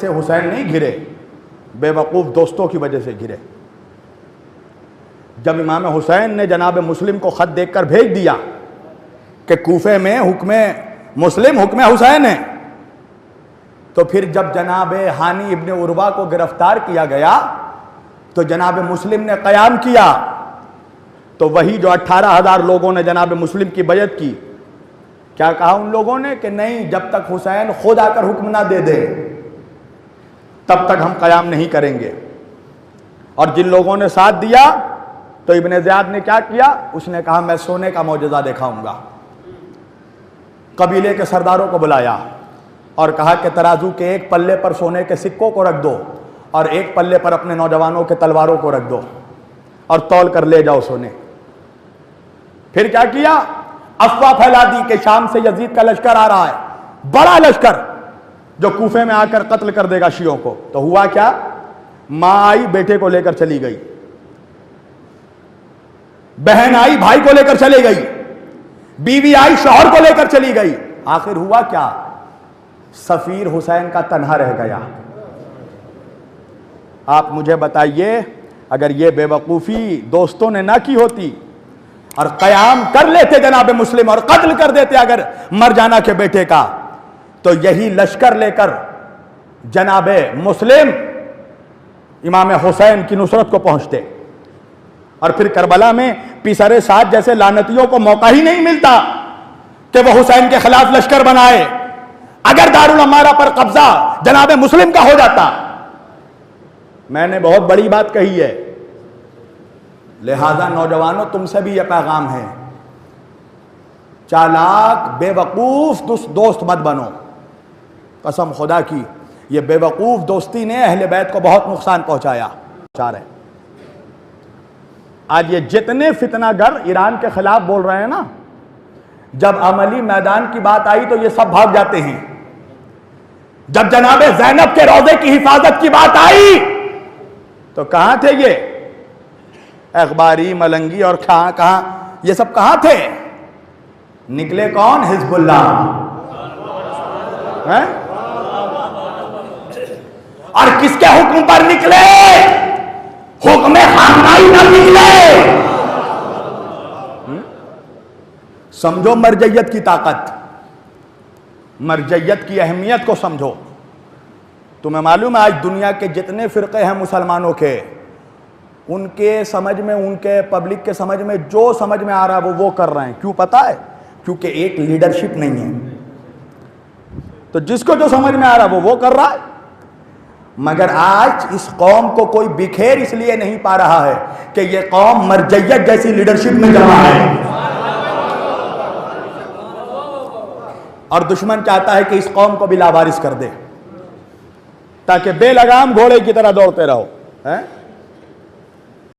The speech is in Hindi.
से हुसैन नहीं घिरे, बेवकूफ़ दोस्तों की वजह से घिरे। जब इमाम हुसैन ने जनाब मुस्लिम को ख़त देकर भेज दिया कि कूफे में हुक्म मुस्लिम हुक्म हुसैन है, तो फिर जब जनाब हानी इब्ने उर्वा को गिरफ्तार किया गया तो जनाब मुस्लिम ने क़याम किया। तो वही जो 18,000 लोगों ने जनाब मुस्लिम की बैअत की, क्या कहा उन लोगों ने कि नहीं, जब तक हुसैन खुद आकर हुक्म ना दे दे तब तक हम क़याम नहीं करेंगे। और जिन लोगों ने साथ दिया तो इब्ने ज़ियाद ने क्या किया, उसने कहा मैं सोने का मौजज़ा दिखाऊंगा। कबीले के सरदारों को बुलाया और कहा कि तराजू के एक पल्ले पर सोने के सिक्कों को रख दो और एक पल्ले पर अपने नौजवानों के तलवारों को रख दो और तौल कर ले जाओ सोने। फिर क्या किया, अफवाह फैला दी कि शाम से यजीद का लश्कर आ रहा है, बड़ा लश्कर जो कूफे में आकर कत्ल कर देगा शियों को। तो हुआ क्या, मां आई बेटे को लेकर चली गई, बहन आई भाई को लेकर चली गई, बीवी आई शौहर को लेकर चली गई। आखिर हुआ क्या, सफीर हुसैन का तन्हा रह गया। आप मुझे बताइए, अगर ये बेवकूफ़ी दोस्तों ने ना की होती और क़याम कर लेते जनाब मुस्लिम और कत्ल कर देते अगर मरजाना के बेटे का, तो यही लश्कर लेकर जनाब मुस्लिम इमाम हुसैन की नुसरत को पहुंचते। और फिर करबला में पिसरे साथ जैसे लानतियों को मौका ही नहीं मिलता कि वह हुसैन के खिलाफ लश्कर बनाए। अगर दारुल अमारा पर कब्जा जनाब मुस्लिम का हो जाता, मैंने बहुत बड़ी बात कही है, लिहाजा नौजवानों तुमसे भी यह पैगाम है, चालाक बेवकूफ दोस्त मत बनो। कसम खुदा की, यह बेवकूफ दोस्ती ने अहले बैत को बहुत नुकसान पहुंचाया। आज ये जितने फितनागर ईरान के खिलाफ बोल रहे हैं ना, जब अमली मैदान की बात आई तो ये सब भाग जाते हैं। जब जनाब ज़ैनब के रोजे की हिफाजत की बात आई तो कहां थे ये अखबारी मलंगी और कहां ये सब कहां थे? निकले कौन, हिजबुल्लाह हैं? और किसके हुक्म पर निकले? हुक्म खामनाई न निकले। समझो मरजैयत की ताकत, मरजैयत की अहमियत को समझो। तुम्हें मालूम है आज दुनिया के जितने फिरके हैं मुसलमानों के, उनके समझ में, उनके पब्लिक के समझ में जो समझ में आ रहा है वो कर रहे हैं। क्यों पता है? क्योंकि एक लीडरशिप नहीं है। तो जिसको जो समझ में आ रहा है वो कर रहा है। मगर आज इस कौम को कोई बिखेर इसलिए नहीं पा रहा है कि ये कौम मरजैयत जैसी लीडरशिप में जमा है। और दुश्मन चाहता है कि इस कौम को भी लावारिस कर दे ताकि बेलगाम घोड़े की तरह दौड़ते रहो, हैं?